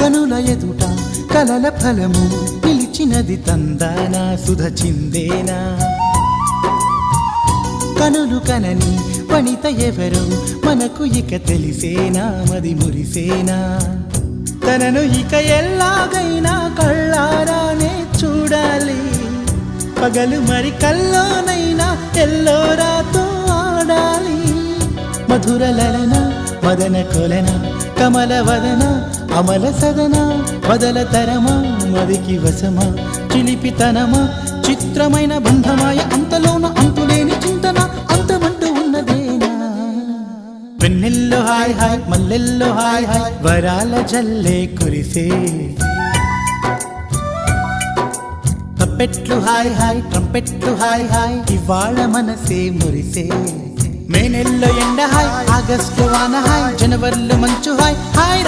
కనుల ఎదుట కలల ఫలము పిలిచినది తందానా సుధ చిందేనా కనులు కనని వనిత ఎవరు మనకు ఇక తెలిసేనా మది మురిసేనా తనను ఇక ఎల్లాగైనా కళ్ళారానే చూడాలి పగలు మరి కల్లోనైనా ఎల్లోరాతో ఆడాలి మధుర లలన మదన కొలన కమల వదన అమల సదన వదల తరమా మదికి వశమా చిలిపితనమా చిత్రమైన బంధమాయ అంతలోన అంతులేని చింతన అంతమంటూ ఉన్నదేనా వెన్నెల్లో హాయ్ హాయ్ మల్లెల్లో హాయ్ హాయ్ వరాల జల్లే కురిసే తప్పెట్లు హాయ్ హాయ్ ట్రంపెట్లు హాయ్ హాయ్ ఇవాళ మనసే మురిసే మే నెల్లో ఎండ హాయ్ ఆగస్టు వాన హాయ్ జనవరిలో మంచు హాయ్ హాయ్